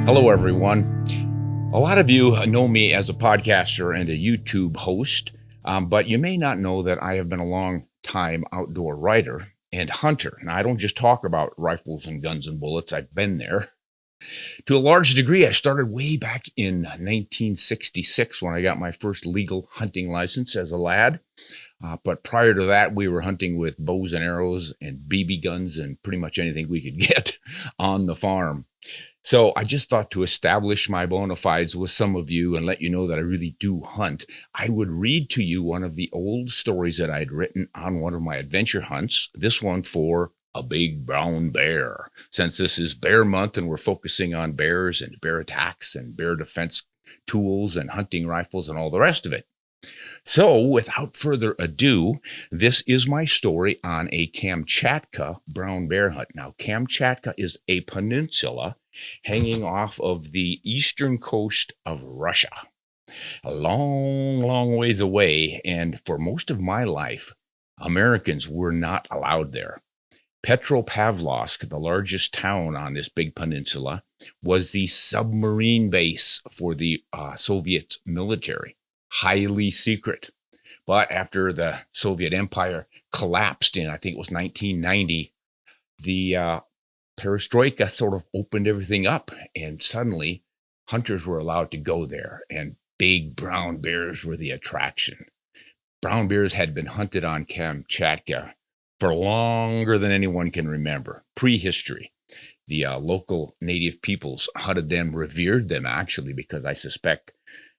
Hello, everyone. A lot of you know me as a podcaster and a YouTube host, but you may not know that I have been a long-time outdoor writer and hunter. Now, I don't just talk about rifles and guns and bullets. I've been there. To a large degree, I started way back in 1966 when I got my first legal hunting license as a lad. But prior to that, we were hunting with bows and arrows and BB guns and pretty much anything we could get on the farm. So I just thought to establish my bona fides with some of you and let you know that I really do hunt, I would read to you one of the old stories that I'd written on one of my adventure hunts, this one for a big brown bear. Since this is bear month and we're focusing on bears and bear attacks and bear defense tools and hunting rifles and all the rest of it. So without further ado, this is my story on a Kamchatka brown bear hunt. Now, Kamchatka is a peninsula hanging off of the eastern coast of Russia, a long, long ways away. And for most of my life, Americans were not allowed there. Petropavlovsk, the largest town on this big peninsula, was the submarine base for the Soviet military, highly secret. But after the Soviet Empire collapsed in, I think it was 1990, the perestroika sort of opened everything up, and suddenly hunters were allowed to go there, and big brown bears were the attraction. Brown bears had been hunted on Kamchatka for longer than anyone can remember, prehistory. The local native peoples hunted them, revered them actually, because I suspect,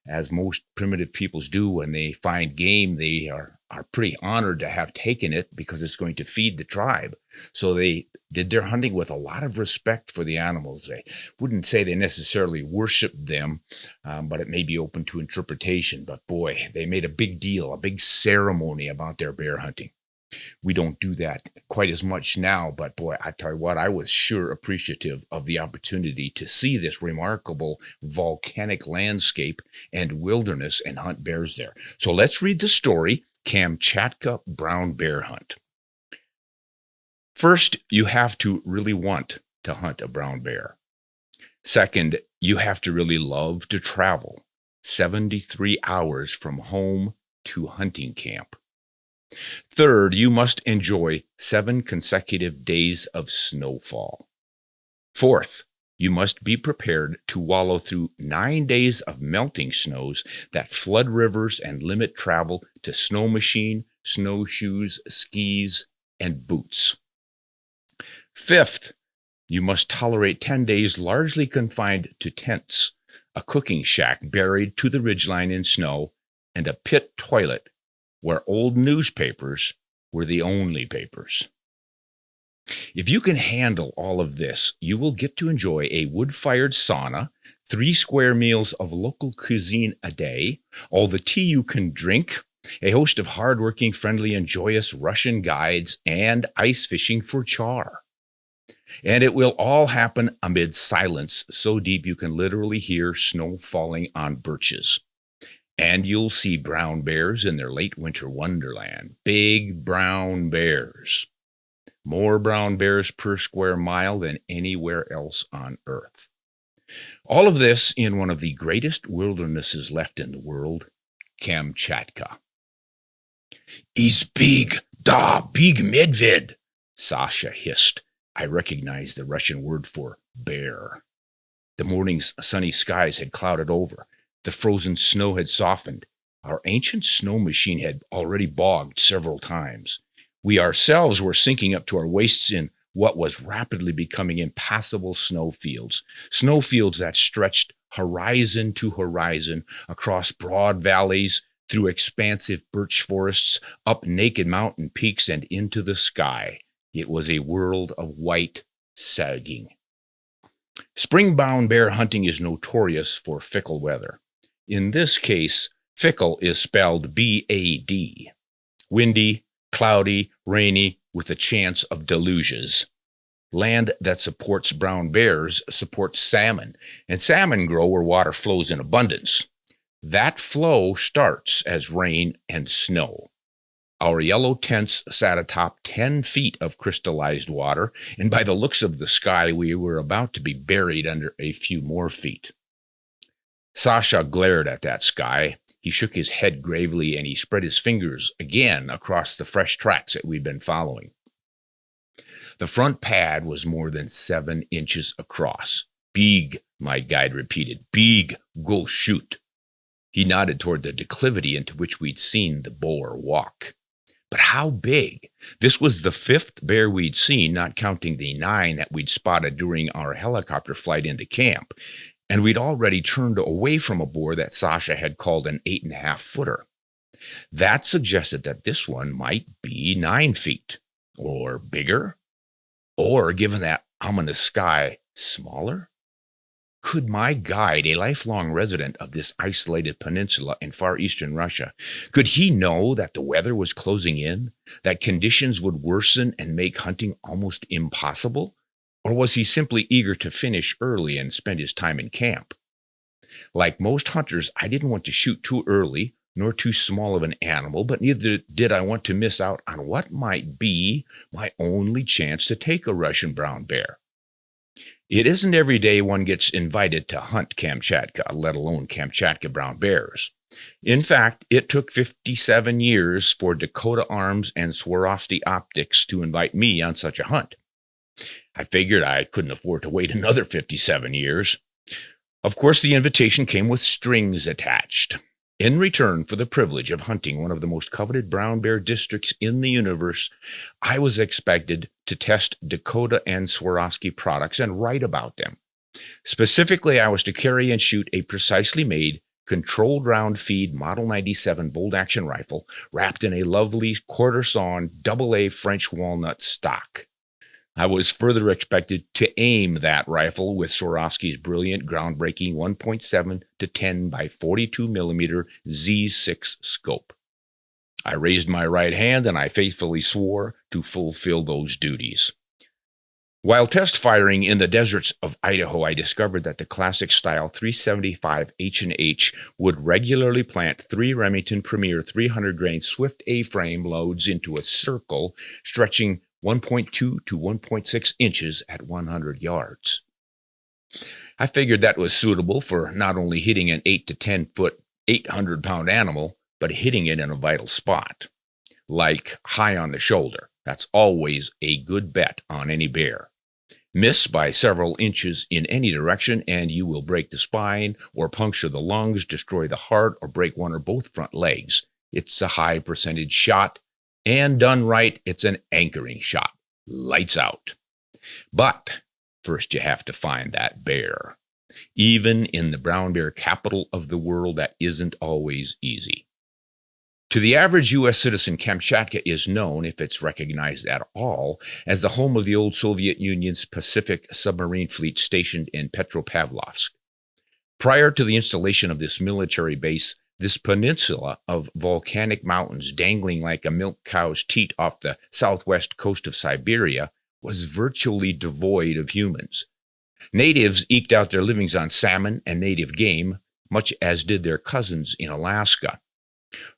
as most primitive peoples do when they find game, they are pretty honored to have taken it because it's going to feed the tribe. So they did their hunting with a lot of respect for the animals. They wouldn't say they necessarily worshiped them, but it may be open to interpretation. But boy, they made a big deal, a big ceremony about their bear hunting. We don't do that quite as much now, but boy, I tell you what, I was sure appreciative of the opportunity to see this remarkable volcanic landscape and wilderness and hunt bears there. So let's read the story, Kamchatka Brown Bear Hunt. First, you have to really want to hunt a brown bear. Second, you have to really love to travel 73 hours from home to hunting camp. Third, you must enjoy 7 consecutive days of snowfall. Fourth, you must be prepared to wallow through 9 days of melting snows that flood rivers and limit travel to snow machine, snowshoes, skis, and boots. Fifth, you must tolerate 10 days largely confined to tents, a cooking shack buried to the ridgeline in snow, and a pit toilet where old newspapers were the only papers. If you can handle all of this, you will get to enjoy a wood-fired sauna, 3 square meals of local cuisine a day, all the tea you can drink, a host of hardworking, friendly, and joyous Russian guides, and ice fishing for char. And it will all happen amid silence so deep you can literally hear snow falling on birches. And you'll see brown bears in their late winter wonderland. Big brown bears. More brown bears per square mile than anywhere else on Earth. All of this in one of the greatest wildernesses left in the world, Kamchatka. "He's big, big medved," Sasha hissed. I recognized the Russian word for bear. The morning's sunny skies had clouded over. The frozen snow had softened. Our ancient snow machine had already bogged several times. We ourselves were sinking up to our waists in what was rapidly becoming impassable snowfields that stretched horizon to horizon across broad valleys, through expansive birch forests, up naked mountain peaks, and into the sky. It was a world of white sagging. Spring brown bear hunting is notorious for fickle weather. In this case, fickle is spelled B-A-D. Windy, cloudy, rainy, with a chance of deluges. Land that supports brown bears supports salmon, and salmon grow where water flows in abundance. That flow starts as rain and snow. Our yellow tents sat atop 10 feet of crystallized water, and by the looks of the sky, we were about to be buried under a few more feet. Sasha glared at that sky. He shook his head gravely, and he spread his fingers again across the fresh tracks that we'd been following. The front pad was more than 7 inches across. Big, my guide repeated. Big, go shoot. He nodded toward the declivity into which we'd seen the boar walk. But how big? This was the 5th bear we'd seen, not counting the 9 that we'd spotted during our helicopter flight into camp. And we'd already turned away from a boar that Sasha had called an 8.5-footer. That suggested that this one might be 9 feet, or bigger, or, given that ominous sky, smaller. Could my guide, a lifelong resident of this isolated peninsula in far eastern Russia, could he know that the weather was closing in, that conditions would worsen and make hunting almost impossible? Or was he simply eager to finish early and spend his time in camp? Like most hunters, I didn't want to shoot too early, nor too small of an animal, but neither did I want to miss out on what might be my only chance to take a Russian brown bear. It isn't every day one gets invited to hunt Kamchatka, let alone Kamchatka brown bears. In fact, it took 57 years for Dakota Arms and Swarovski Optics to invite me on such a hunt. I figured I couldn't afford to wait another 57 years. Of course, the invitation came with strings attached. In return for the privilege of hunting one of the most coveted brown bear districts in the universe, I was expected to test Dakota and Swarovski products and write about them. Specifically, I was to carry and shoot a precisely made, controlled round feed Model 97 bolt-action rifle wrapped in a lovely quarter-sawn AA French walnut stock. I was further expected to aim that rifle with Swarovski's brilliant, groundbreaking 1.7 to 10 by 42 millimeter Z6 scope. I raised my right hand and I faithfully swore to fulfill those duties. While test firing in the deserts of Idaho, I discovered that the classic style 375 H&H would regularly plant 3 Remington Premier 300 grain Swift A-frame loads into a circle stretching 1.2 to 1.6 inches at 100 yards. I figured that was suitable for not only hitting an 8 to 10 foot, 800-pound animal, but hitting it in a vital spot, like high on the shoulder. That's always a good bet on any bear. Miss by several inches in any direction, and you will break the spine or puncture the lungs, destroy the heart, or break one or both front legs. It's a high percentage shot. And done right, it's an anchoring shot. Lights out. But first you have to find that bear. Even in the brown bear capital of the world, that isn't always easy. To the average U.S. citizen, Kamchatka is known, if it's recognized at all, as the home of the old Soviet Union's Pacific submarine fleet stationed in Petropavlovsk. Prior to the installation of this military base, this peninsula of volcanic mountains dangling like a milk cow's teat off the southwest coast of Siberia was virtually devoid of humans. Natives eked out their livings on salmon and native game, much as did their cousins in Alaska.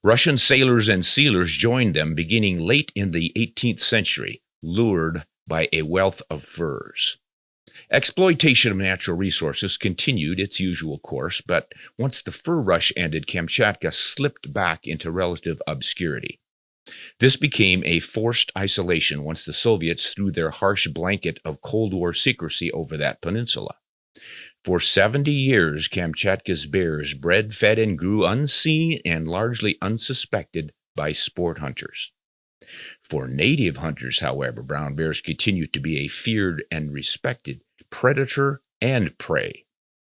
Russian sailors and sealers joined them beginning late in the 18th century, lured by a wealth of furs. Exploitation of natural resources continued its usual course, but once the fur rush ended, Kamchatka slipped back into relative obscurity. This became a forced isolation once the Soviets threw their harsh blanket of Cold War secrecy over that peninsula. For 70 years, Kamchatka's bears bred, fed, and grew unseen and largely unsuspected by sport hunters. For native hunters, however, brown bears continued to be a feared and respected predator and prey.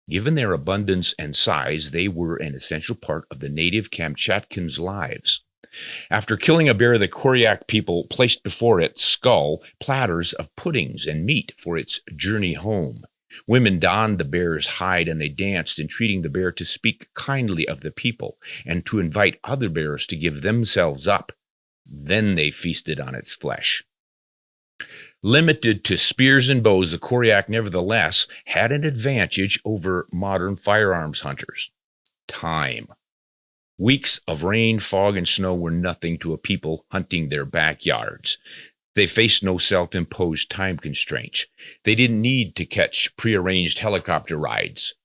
Given their abundance and size, they were an essential part of the native Kamchatkans' lives. After killing a bear, the Koryak people placed before its skull platters of puddings and meat for its journey home. Women donned the bear's hide and they danced, entreating the bear to speak kindly of the people and to invite other bears to give themselves up. Then they feasted on its flesh. Limited to spears and bows, the Koryak nevertheless had an advantage over modern firearms hunters: time. Weeks of rain, fog, and snow were nothing to a people hunting their backyards. They faced no self-imposed time constraints. They didn't need to catch prearranged helicopter rides.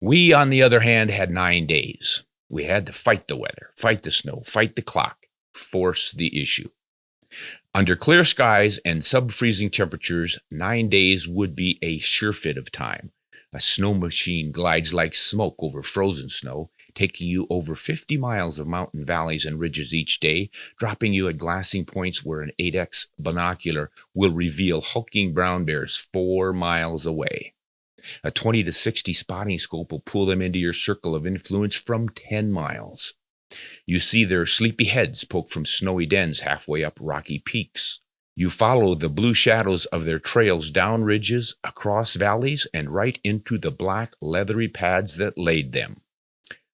We, on the other hand, had 9 days. We had to fight the weather, fight the snow, fight the clock, force the issue. Under clear skies and sub-freezing temperatures, 9 days would be a sure fit of time. A snow machine glides like smoke over frozen snow, taking you over 50 miles of mountain valleys and ridges each day, dropping you at glassing points where an 8X binocular will reveal hulking brown bears 4 miles away. A 20 to 60 spotting scope will pull them into your circle of influence from 10 miles. You see their sleepy heads poke from snowy dens halfway up rocky peaks. You follow the blue shadows of their trails down ridges, across valleys, and right into the black, leathery pads that laid them.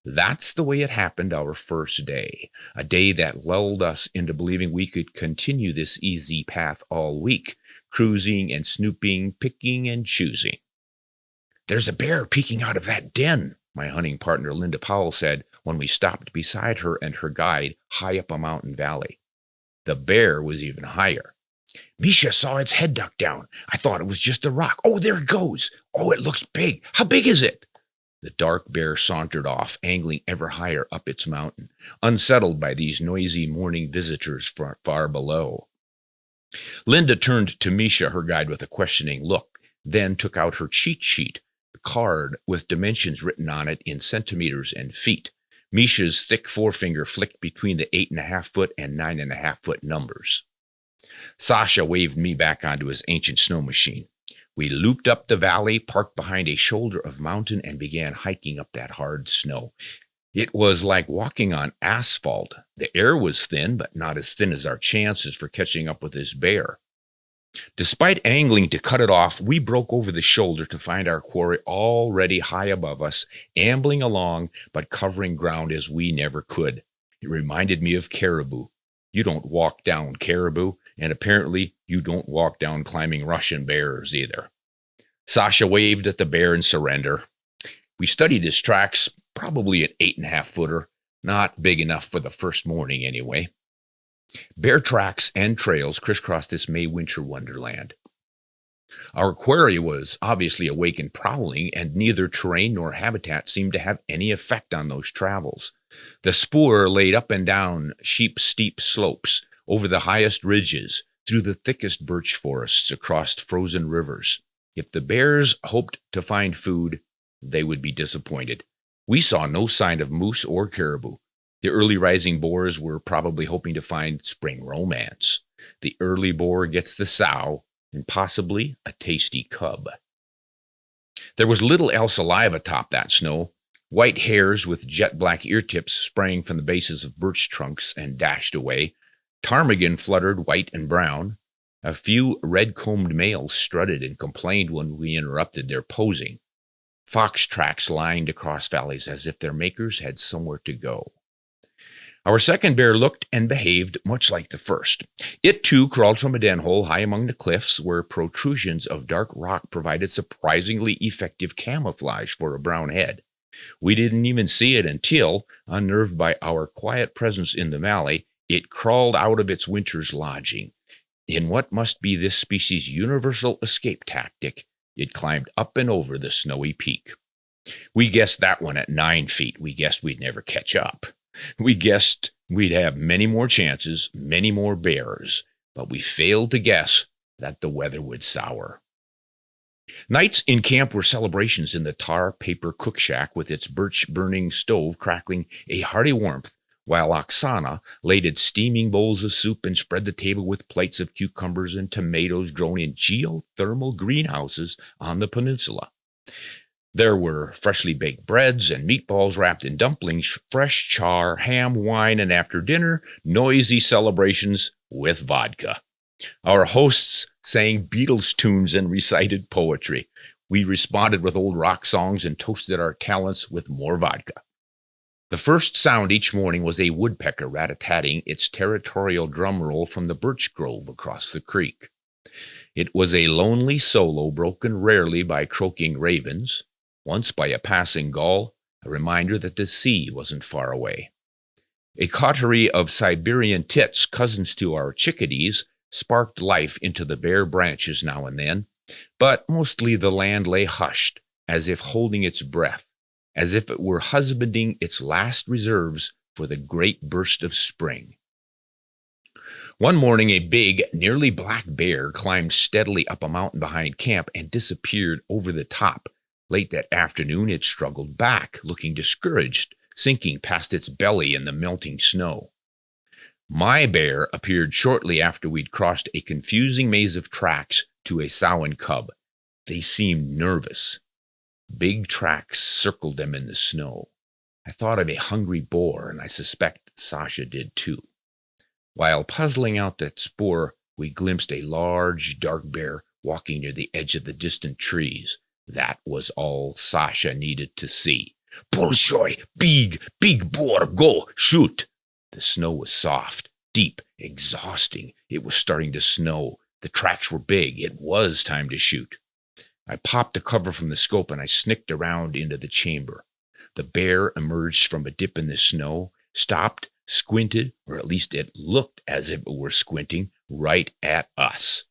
That's the way it happened our first day, a day that lulled us into believing we could continue this easy path all week, cruising and snooping, picking and choosing. "There's a bear peeking out of that den," my hunting partner Linda Powell said when we stopped beside her and her guide high up a mountain valley. The bear was even higher. "Misha saw its head duck down. I thought it was just a rock. Oh, there it goes. Oh, it looks big. How big is it?" The dark bear sauntered off, angling ever higher up its mountain, unsettled by these noisy morning visitors far below. Linda turned to Misha, her guide, with a questioning look, then took out her cheat sheet, a card with dimensions written on it in centimeters and feet. Misha's thick forefinger flicked between the 8.5-foot and 9.5-foot numbers. Sasha waved me back onto his ancient snow machine. We looped up the valley, parked behind a shoulder of mountain, and began hiking up that hard snow. It was like walking on asphalt. The air was thin, but not as thin as our chances for catching up with this bear. Despite angling to cut it off, we broke over the shoulder to find our quarry already high above us, ambling along, but covering ground as we never could. It reminded me of caribou. You don't walk down caribou, and apparently you don't walk down climbing Russian bears either. Sasha waved at the bear in surrender. We studied his tracks, probably an 8.5-footer, not big enough for the first morning anyway. Bear tracks and trails crisscrossed this May-winter wonderland. Our quarry was obviously awake and prowling, and neither terrain nor habitat seemed to have any effect on those travels. The spoor laid up and down sheep-steep slopes, over the highest ridges, through the thickest birch forests, across frozen rivers. If the bears hoped to find food, they would be disappointed. We saw no sign of moose or caribou. The early rising boars were probably hoping to find spring romance. The early boar gets the sow, and possibly a tasty cub. There was little else alive atop that snow. White hares with jet-black ear tips sprang from the bases of birch trunks and dashed away. Ptarmigan fluttered white and brown. A few red-combed males strutted and complained when we interrupted their posing. Fox tracks lined across valleys as if their makers had somewhere to go. Our second bear looked and behaved much like the first. It, too, crawled from a den hole high among the cliffs where protrusions of dark rock provided surprisingly effective camouflage for a brown head. We didn't even see it until, unnerved by our quiet presence in the valley, it crawled out of its winter's lodging. In what must be this species' universal escape tactic, it climbed up and over the snowy peak. We guessed that one at 9 feet. We guessed we'd never catch up. We guessed we'd have many more chances, many more bears, but we failed to guess that the weather would sour. Nights in camp were celebrations in the tar paper cook shack with its birch-burning stove crackling a hearty warmth, while Oksana laded steaming bowls of soup and spread the table with plates of cucumbers and tomatoes grown in geothermal greenhouses on the peninsula. There were freshly baked breads and meatballs wrapped in dumplings, fresh char, ham, wine, and after dinner, noisy celebrations with vodka. Our hosts sang Beatles tunes and recited poetry. We responded with old rock songs and toasted our talents with more vodka. The first sound each morning was a woodpecker rat-a-tatting its territorial drum roll from the birch grove across the creek. It was a lonely solo broken rarely by croaking ravens, once by a passing gull, a reminder that the sea wasn't far away. A coterie of Siberian tits, cousins to our chickadees, sparked life into the bare branches now and then, but mostly the land lay hushed, as if holding its breath, as if it were husbanding its last reserves for the great burst of spring. One morning, a big, nearly black bear climbed steadily up a mountain behind camp and disappeared over the top. Late that afternoon, it struggled back, looking discouraged, sinking past its belly in the melting snow. My bear appeared shortly after we'd crossed a confusing maze of tracks to a sow and cub. They seemed nervous. Big tracks circled them in the snow. I thought of a hungry boar, and I suspect Sasha did too. While puzzling out that spoor, we glimpsed a large, dark bear walking near the edge of the distant trees. That was all Sasha needed to see. "Bolshoi, big boar, go, shoot!" The snow was soft, deep, exhausting. It was starting to snow. The tracks were big. It was time to shoot. I popped the cover from the scope and I snicked around into the chamber. The bear emerged from a dip in the snow, stopped, squinted, or at least it looked as if it were squinting, right at us.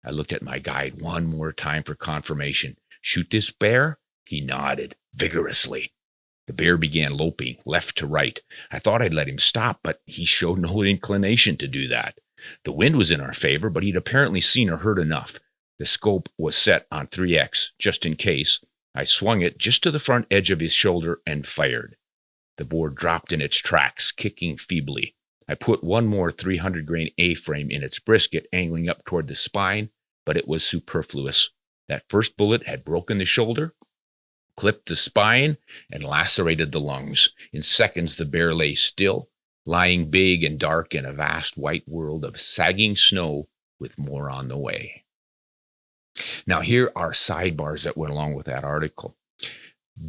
I looked at my guide one more time for confirmation. "Shoot this bear?" He nodded vigorously. The bear began loping left to right. I thought I'd let him stop, but he showed no inclination to do that. The wind was in our favor, but he'd apparently seen or heard enough. The scope was set on 3X, just in case. I swung it just to the front edge of his shoulder and fired. The boar dropped in its tracks, kicking feebly. I put one more 300-grain A-frame in its brisket, angling up toward the spine, but it was superfluous. That first bullet had broken the shoulder, clipped the spine, and lacerated the lungs. In seconds, the bear lay still, lying big and dark in a vast white world of sagging snow with more on the way. Now, here are sidebars that went along with that article.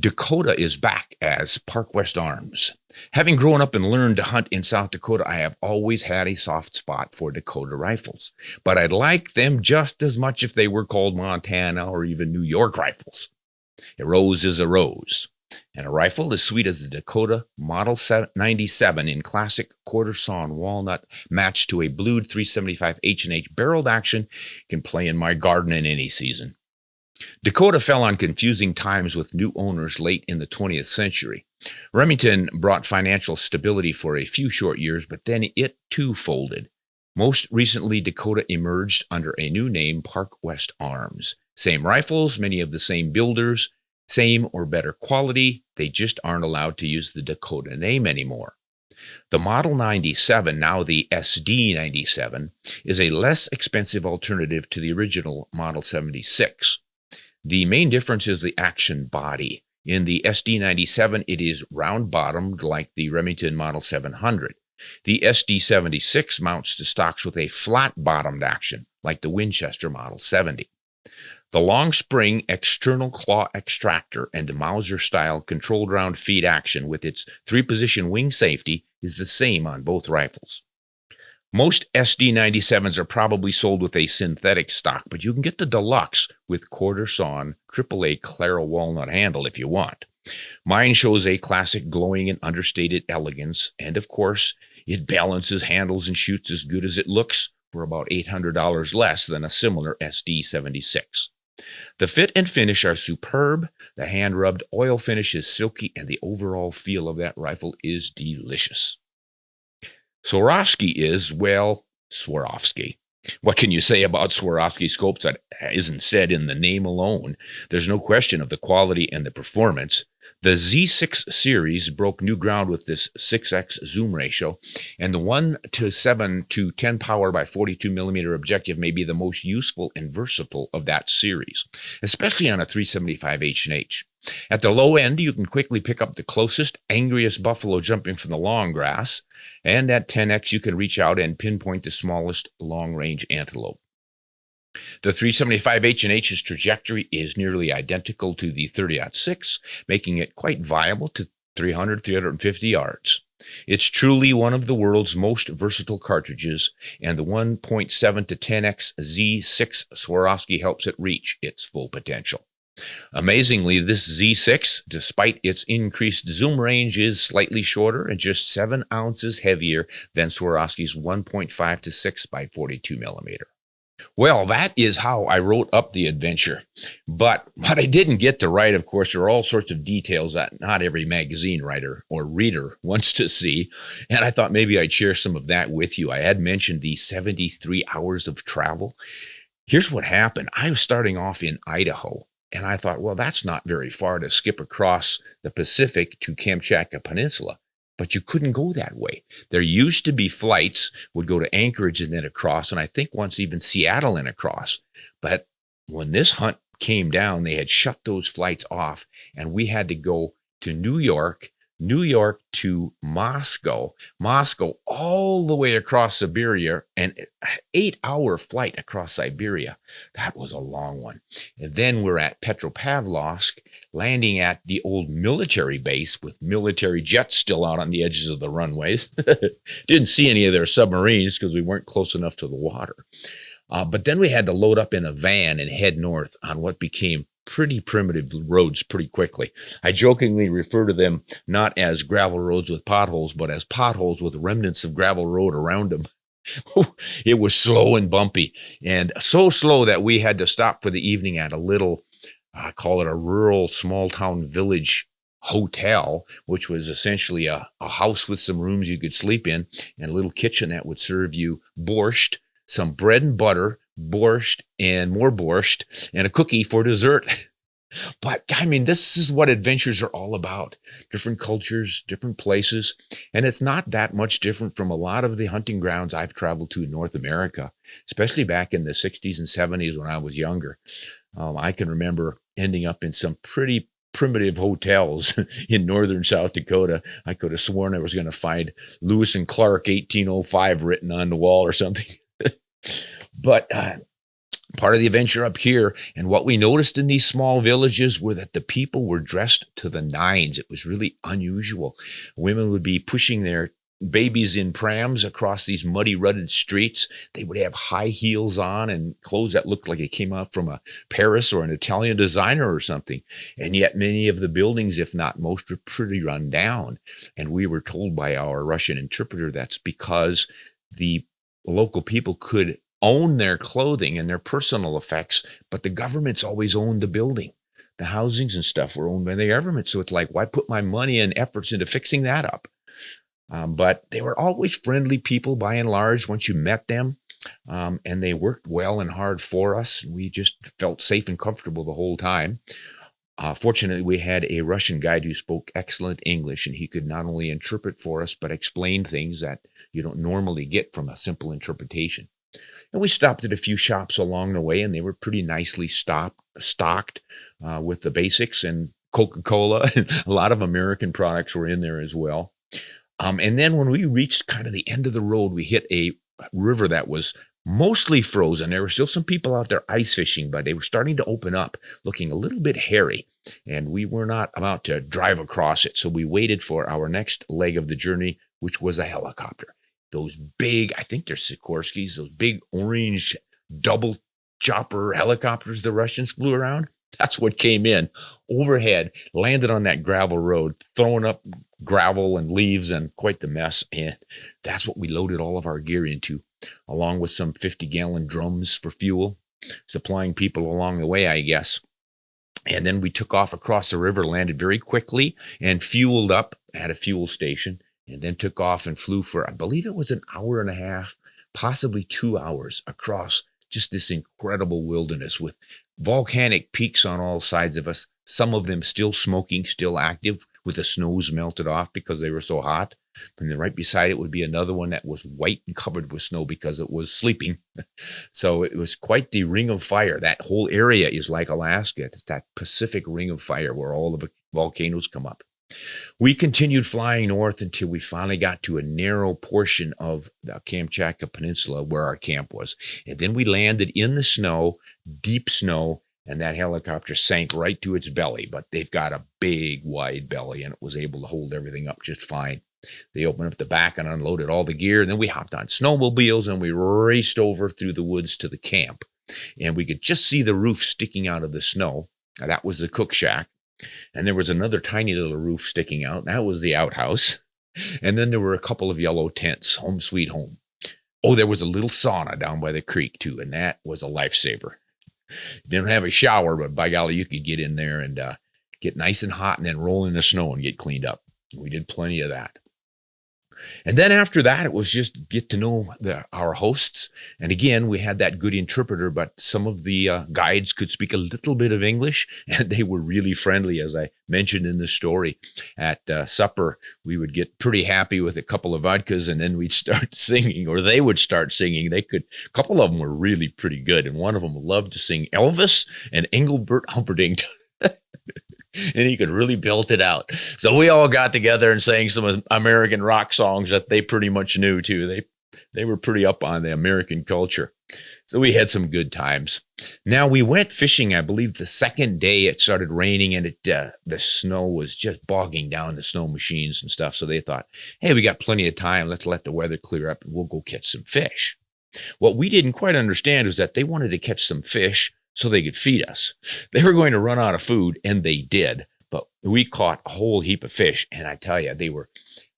Dakota is back as Park West Arms. Having grown up and learned to hunt in South Dakota, I have always had a soft spot for Dakota rifles, but I'd like them just as much if they were called Montana or even New York rifles. A rose is a rose, and a rifle as sweet as the Dakota Model 97 in classic quarter-sawn walnut matched to a blued 375 H&H barreled action can play in my garden in any season. Dakota fell on confusing times with new owners late in the 20th century. Remington brought financial stability for a few short years, but then it too folded. Most recently, Dakota emerged under a new name, Park West Arms. Same rifles, many of the same builders, same or better quality. They just aren't allowed to use the Dakota name anymore. The Model 97, now the SD 97, is a less expensive alternative to the original Model 76. The main difference is the action body. In the SD 97, it is round-bottomed like the Remington Model 700. The SD 76 mounts to stocks with a flat-bottomed action like the Winchester Model 70. The long spring external claw extractor and Mauser-style controlled round feed action with its 3-position wing safety is the same on both rifles. Most SD97s are probably sold with a synthetic stock, but you can get the deluxe with quarter-sawn AAA Claro walnut handle if you want. Mine shows a classic glowing and understated elegance, and of course, it balances, handles, and shoots as good as it looks for about $800 less than a similar SD76. The fit and finish are superb, the hand-rubbed oil finish is silky, and the overall feel of that rifle is delicious. Swarovski is, well, Swarovski. What can you say about Swarovski scopes that isn't said in the name alone? There's no question of the quality and the performance. The Z6 series broke new ground with this 6x zoom ratio, and the 1:7 to 10 power by 42 millimeter objective may be the most useful and versatile of that series, especially on a 375 H&H. At the low end, you can quickly pick up the closest, angriest buffalo jumping from the long grass, and at 10x, you can reach out and pinpoint the smallest long-range antelope. The 375 H&H's trajectory is nearly identical to the 30-06, making it quite viable to 300, 350 yards. It's truly one of the world's most versatile cartridges, and the 1.7 to 10x Z6 Swarovski helps it reach its full potential. Amazingly, this Z6, despite its increased zoom range, is slightly shorter and just 7 ounces heavier than Swarovski's 1.5 to 6 by 42 millimeter. Well, that is how I wrote up the adventure. But what I didn't get to write, of course, are all sorts of details that not every magazine writer or reader wants to see. And I thought maybe I'd share some of that with you. I had mentioned the 73 hours of travel. Here's what happened. I was starting off in Idaho, and I thought, well, that's not very far to skip across the Pacific to Kamchatka Peninsula. But you couldn't go that way. There used to be flights, would go to Anchorage and then across, and I think once even Seattle and across. But when this hunt came down, they had shut those flights off, and we had to go to New York to Moscow, all the way across Siberia, and an 8-hour flight across Siberia. That was a long one. And then we're at Petropavlovsk, landing at the old military base with military jets still out on the edges of the runways. Didn't see any of their submarines because we weren't close enough to the water. But then we had to load up in a van and head north on what became pretty primitive roads pretty quickly. I jokingly refer to them not as gravel roads with potholes, but as potholes with remnants of gravel road around them. It was slow and bumpy, and so slow that we had to stop for the evening at a little, I call it a rural small town village hotel, which was essentially a house with some rooms you could sleep in and a little kitchen that would serve you borscht, some bread and butter, borscht, and more borscht, and a cookie for dessert. But I mean, this is what adventures are all about. Different cultures, different places. And it's not that much different from a lot of the hunting grounds I've traveled to in North America, especially back in the 60s and 70s when I was younger. I can remember ending up in some pretty primitive hotels in northern South Dakota. I could have sworn I was going to find Lewis and Clark 1805 written on the wall or something. But part of the adventure up here, and what we noticed in these small villages were that the people were dressed to the nines. It was really unusual. Women would be pushing their babies in prams across these muddy, rutted streets. They would have high heels on and clothes that looked like it came out from a Paris or an Italian designer or something. And yet many of the buildings, if not most, were pretty run down. And we were told by our Russian interpreter that's because the local people could own their clothing and their personal effects, but the government's always owned the building. The housings and stuff were owned by the government. So it's like, why put my money and efforts into fixing that up? But they were always friendly people by and large once you met them. And they worked well and hard for us. We just felt safe and comfortable the whole time. Fortunately, we had a Russian guide who spoke excellent English, and he could not only interpret for us, but explain things that you don't normally get from a simple interpretation. And we stopped at a few shops along the way, and they were pretty nicely stocked with the basics and Coca-Cola. A lot of American products were in there as well. And then when we reached kind of the end of the road, we hit a river that was mostly frozen. There were still some people out there ice fishing, but they were starting to open up, looking a little bit hairy. And we were not about to drive across it. So we waited for our next leg of the journey, which was a helicopter. Those big, I think they're Sikorsky's, those big orange double chopper helicopters the Russians flew around. That's what came in overhead, landed on that gravel road, throwing up gravel and leaves and quite the mess. And that's what we loaded all of our gear into, along with some 50-gallon drums for fuel, supplying people along the way, I guess. And then we took off across the river, landed very quickly and fueled up at a fuel station. And then took off and flew for, I believe it was an hour and a half, possibly 2 hours across just this incredible wilderness with volcanic peaks on all sides of us, some of them still smoking, still active with the snows melted off because they were so hot. And then right beside it would be another one that was white and covered with snow because it was sleeping. So it was quite the ring of fire. That whole area is like Alaska. It's that Pacific ring of fire where all the volcanoes come up. We continued flying north until we finally got to a narrow portion of the Kamchatka Peninsula where our camp was. And then we landed in the snow, deep snow, and that helicopter sank right to its belly. But they've got a big, wide belly, and it was able to hold everything up just fine. They opened up the back and unloaded all the gear. And then we hopped on snowmobiles, and we raced over through the woods to the camp. And we could just see the roof sticking out of the snow. That was the cook shack. And there was another tiny little roof sticking out. That was the outhouse. And then there were a couple of yellow tents, home sweet home. Oh, there was a little sauna down by the creek too, and that was a lifesaver. Didn't have a shower, but by golly, you could get in there and get nice and hot and then roll in the snow and get cleaned up. We did plenty of that. And then after that, it was just get to know our hosts. And again, we had that good interpreter, but some of the guides could speak a little bit of English, and they were really friendly, as I mentioned in the story. At supper, we would get pretty happy with a couple of vodkas, and then we'd start singing, or they would start singing. A couple of them were really pretty good, and one of them loved to sing Elvis and Engelbert Humperdinck. And he could really belt it out. So we all got together and sang some American rock songs that they pretty much knew too. They were pretty up on the American culture. So we had some good times. Now we went fishing, I believe the second day it started raining, and the snow was just bogging down the snow machines and stuff. So they thought, hey, we got plenty of time. Let's let the weather clear up and we'll go catch some fish. What we didn't quite understand was that they wanted to catch some fish so they could feed us. They were going to run out of food, and they did. But we caught a whole heap of fish, and I tell you,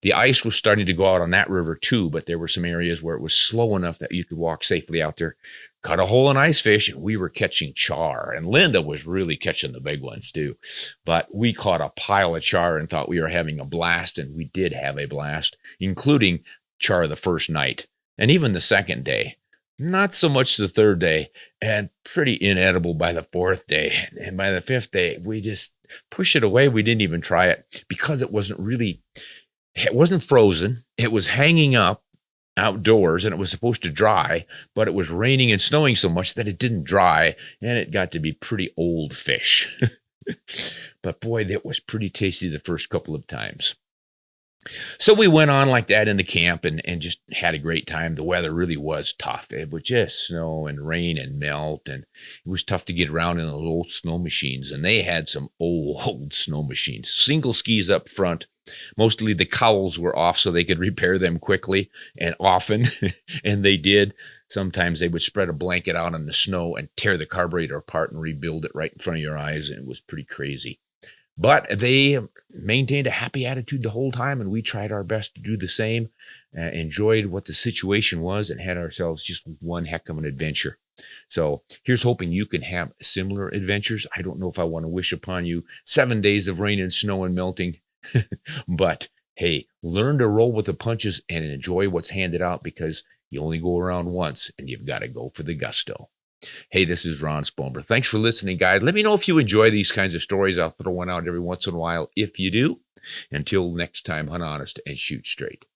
the ice was starting to go out on that river too, but there were some areas where it was slow enough that you could walk safely out there. Cut a hole in ice fish, and we were catching char. And Linda was really catching the big ones too. But we caught a pile of char and thought we were having a blast, and we did have a blast, including char the first night and even the second day. Not so much the third day, and pretty inedible by the fourth day. And by the fifth day, we just pushed it away. We didn't even try it because it wasn't frozen. It was hanging up outdoors, and it was supposed to dry, but it was raining and snowing so much that it didn't dry, and it got to be pretty old fish. But boy, that was pretty tasty the first couple of times. So we went on like that in the camp and just had a great time. The weather really was tough. It would just snow and rain and melt, and it was tough to get around in those old snow machines. And they had some old snow machines, single skis up front. Mostly the cowls were off so they could repair them quickly and often, and they did. Sometimes they would spread a blanket out on the snow and tear the carburetor apart and rebuild it right in front of your eyes, and it was pretty crazy. But they maintained a happy attitude the whole time, and we tried our best to do the same, enjoyed what the situation was, and had ourselves just one heck of an adventure. So here's hoping you can have similar adventures. I don't know if I want to wish upon you 7 days of rain and snow and melting, but hey, learn to roll with the punches and enjoy what's handed out, because you only go around once and you've got to go for the gusto. Hey, this is Ron Spomer. Thanks for listening, guys. Let me know if you enjoy these kinds of stories. I'll throw one out every once in a while if you do. Until next time, hunt honest and shoot straight.